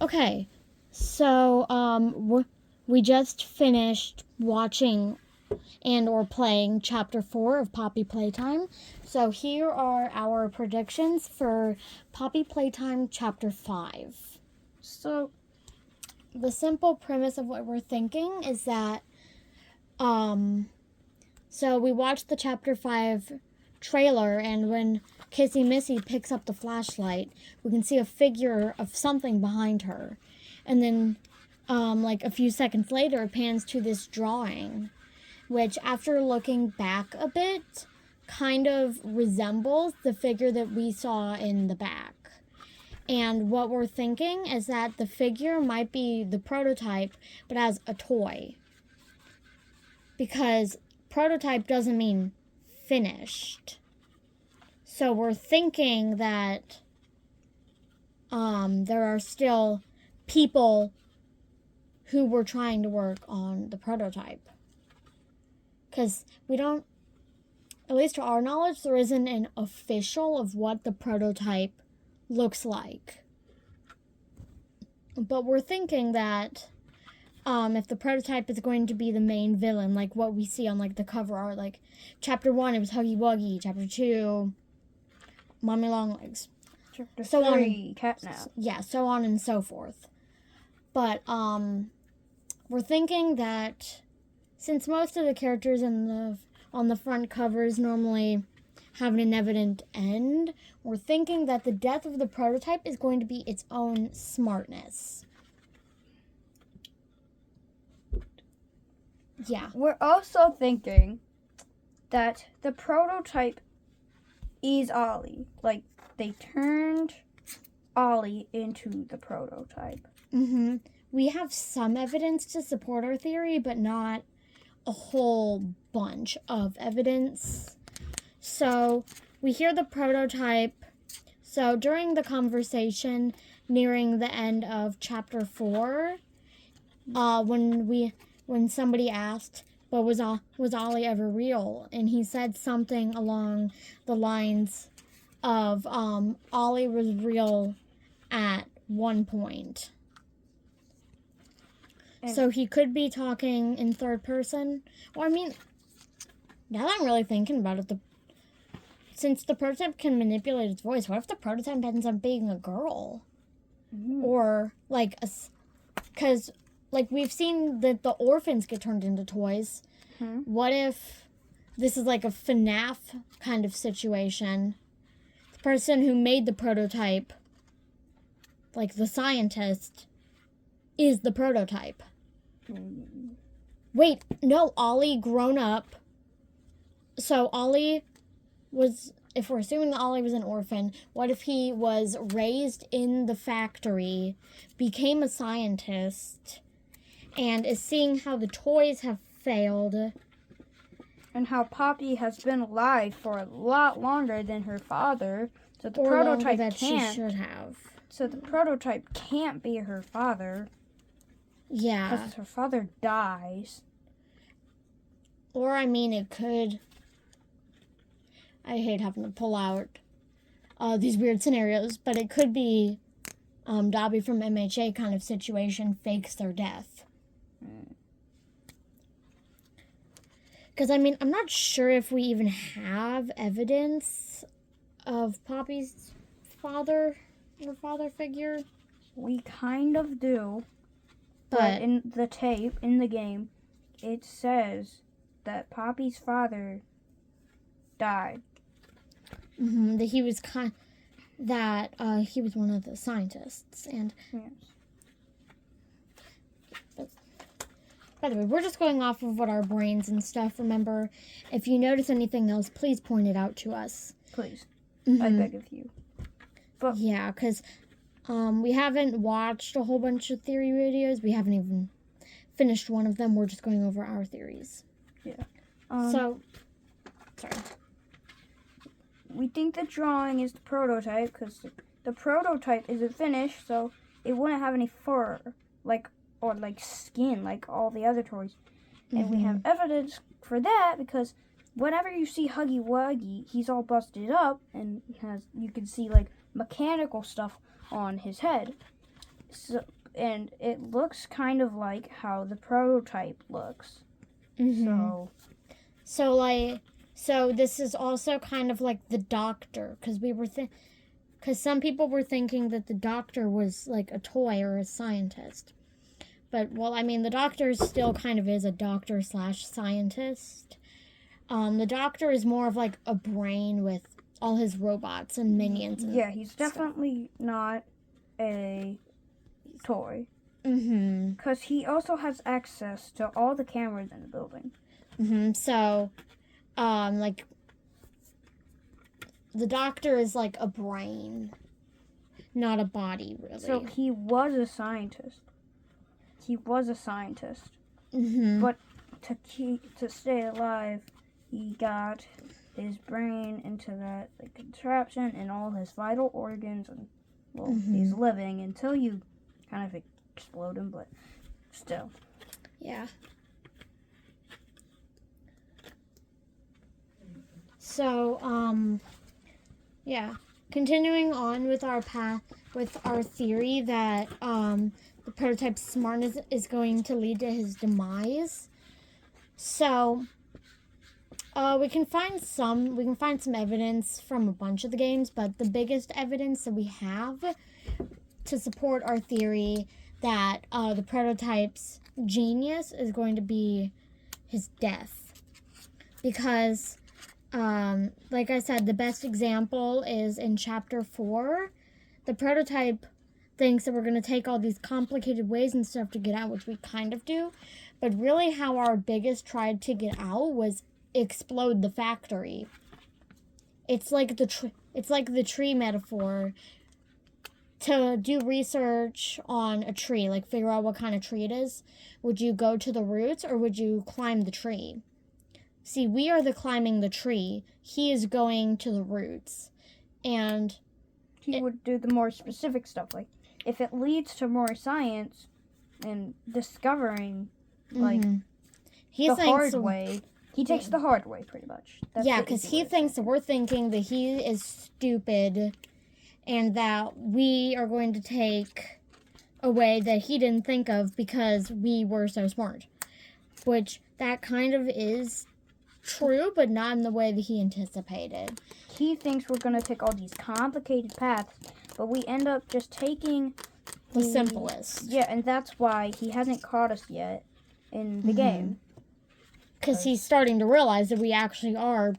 Okay, so we just finished watching and or playing chapter 4 of Poppy Playtime. So here are our predictions for Poppy Playtime chapter 5. So the simple premise of what we're thinking is that so we watched the chapter 5 trailer, and when Kissy Missy picks up the flashlight, we can see a figure of something behind her. And then like a few seconds later, it pans to this drawing, which after looking back a bit, kind of resembles the figure that we saw in the back. And what we're thinking is that the figure might be the prototype, but as a toy. Because prototype doesn't mean finished. So we're thinking that there are still people who were trying to work on the prototype. Because we don't, at least to our knowledge, there isn't an official of what the prototype looks like. But we're thinking that if the prototype is going to be the main villain, like what we see on like the cover art, like chapter 1 it was Huggy Wuggy, chapter 2 Mommy Longlegs, Chapter so 3 Catnap. Yeah, so on and so forth. But we're thinking that since most of the characters on the front covers normally have an evident end, we're thinking that the death of the prototype is going to be its own smartness. Yeah. We're also thinking that the prototype is Ollie. Like, they turned Ollie into the prototype. Mm-hmm. We have some evidence to support our theory, but not a whole bunch of evidence. So we hear the prototype. So during the conversation nearing the end of chapter 4, when somebody asked, but was Ollie ever real? And he said something along the lines of Ollie was real at one point. So he could be talking in third person. Well, I mean, now that I'm really thinking about it, since the prototype can manipulate its voice, what if the prototype ends up being a girl? Mm-hmm. Or, like, because, like, we've seen that the orphans get turned into toys. Mm-hmm. What if this is, like, a FNAF kind of situation? The person who made the prototype, like, the scientist, is the prototype. Mm-hmm. Wait, no, Ollie grown up. So Ollie was, if we're assuming that Ollie was an orphan, what if he was raised in the factory, became a scientist, and is seeing how the toys have failed? And how Poppy has been alive for a lot longer than her father, so the prototype that can't. She should have. So the prototype can't be her father. Yeah. Because her father dies. Or, I mean, it could. I hate having to pull out these weird scenarios, but it could be Dobby from MHA kind of situation fakes their death. Because, I mean, I'm not sure if we even have evidence of Poppy's father or father figure. We kind of do. But in the tape, in the game, it says that Poppy's father died. Mm-hmm, that he was he was one of the scientists, and yes. But, by the way, we're just going off of what our brains and stuff remember. If you notice anything else, please point it out to us. Please, mm-hmm. I beg of you. But yeah, because we haven't watched a whole bunch of theory videos. We haven't even finished one of them. We're just going over our theories. Yeah. Sorry. We think the drawing is the prototype because the prototype isn't finished, so it wouldn't have any fur, or skin, like all the other toys. Mm-hmm. And we have evidence for that because whenever you see Huggy Wuggy, he's all busted up and you can see like mechanical stuff on his head. So, and it looks kind of like how the prototype looks. Mm-hmm. So this is also kind of like the Doctor, because because some people were thinking that the Doctor was like a toy or a scientist. But, well, I mean, the Doctor still kind of is a doctor slash scientist. The Doctor is more of like a brain with all his robots and minions. And he's definitely not a toy. Mm-hmm. Because he also has access to all the cameras in the building. Mm-hmm. So, like, the Doctor is like a brain, not a body, really. So he was a scientist. Mm-hmm. But to stay alive, he got his brain into that contraption and all his vital organs, and he's living until you kind of explode him, but still. Yeah. So, yeah. Continuing on with our theory that the prototype's smartness is going to lead to his demise. So, we can find some evidence from a bunch of the games, but the biggest evidence that we have to support our theory that the prototype's genius is going to be his death. Because, like I said, the best example is in Chapter 4. The prototype thinks that we're going to take all these complicated ways and stuff to get out, which we kind of do. But really how our biggest tried to get out was explode the factory. It's like the tree metaphor. To do research on a tree, like figure out what kind of tree it is, would you go to the roots or would you climb the tree? See, we are the climbing the tree. He is going to the roots. And he would do the more specific stuff. Like, if it leads to more science and discovering, like, the hard way, he takes the hard way, pretty much. That's because he thinks that we're thinking that he is stupid and that we are going to take a way that he didn't think of because we were so smart. Which, that kind of is true, but not in the way that he anticipated. He thinks we're going to take all these complicated paths, but we end up just taking the simplest. Yeah, and that's why he hasn't caught us yet in the game. Because he's starting to realize that we actually are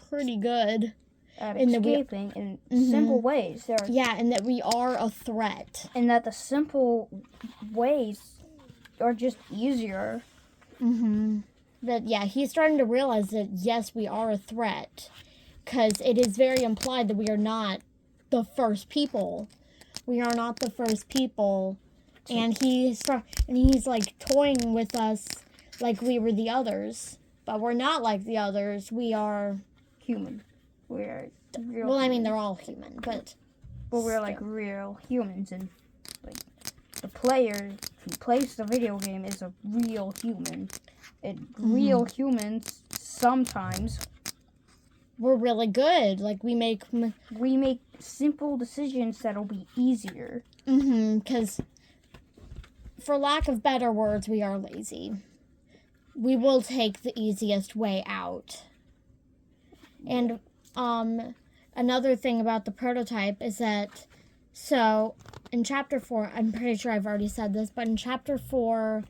pretty good at escaping in simple ways. And that we are a threat. And that the simple ways are just easier. But yeah, he's starting to realize that yes, we are a threat. Because it is very implied that we are not the first people. We are not the first people. And he's like toying with us like we were the others. But we're not like the others. We are human. We're real. Well, I mean, they're all human, but we're like real humans, and like the player who plays the video game is a real human. And real humans sometimes we're really good. Like we make simple decisions that'll be easier. Because for lack of better words, we are lazy. We will take the easiest way out. And another thing about the prototype is that, so in Chapter 4, I'm pretty sure I've already said this, but in Chapter 4,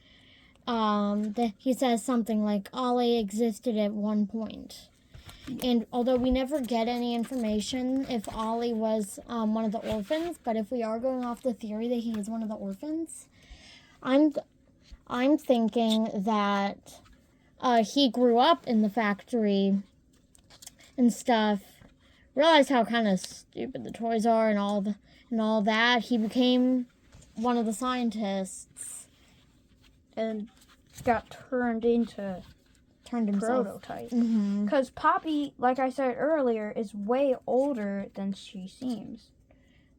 he says something like, Ollie existed at one point. And although we never get any information if Ollie was one of the orphans, but if we are going off the theory that he is one of the orphans, I'm thinking that he grew up in the factory and stuff, realized how kind of stupid the toys are and all that. He became one of the scientists and got turned himself. Prototype. Because Poppy, like I said earlier, is way older than she seems.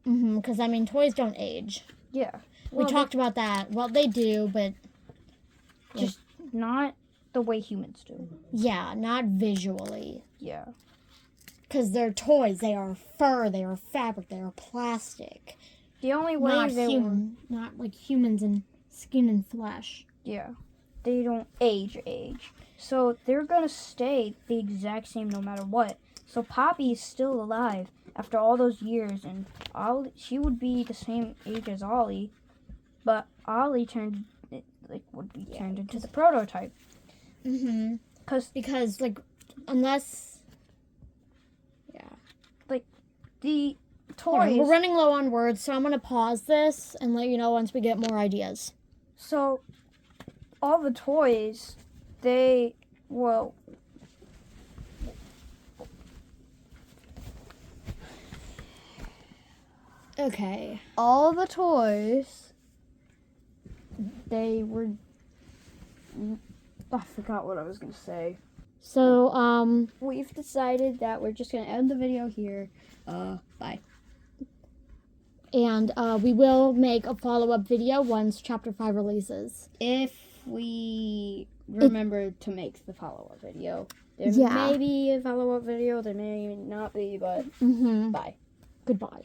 Because I mean, toys don't age. Yeah. We talked about that. Well, they do, but just not the way humans do. Yeah, not visually. Yeah. Because they're toys. They are fur. They are fabric. They are plastic. The only way not they human, not like humans in skin and flesh. Yeah, they don't age. So they're gonna stay the exact same no matter what. So Poppy is still alive after all those years, and she would be the same age as Ollie, but Ollie would be turned into the prototype. Mm-hmm. Because like, unless, The hold on, toys. we're running low on words, so I'm gonna pause this and let you know once we get more ideas. So all the toys, they will. Okay. All the toys, they were. I forgot what I was gonna say. So, We've decided that we're just gonna end the video here. Bye. and we will make a follow-up video once Chapter 5 releases. If we remember to make the follow-up video. There Yeah. may be a follow-up video, there may not be, but Mm-hmm. bye. Goodbye.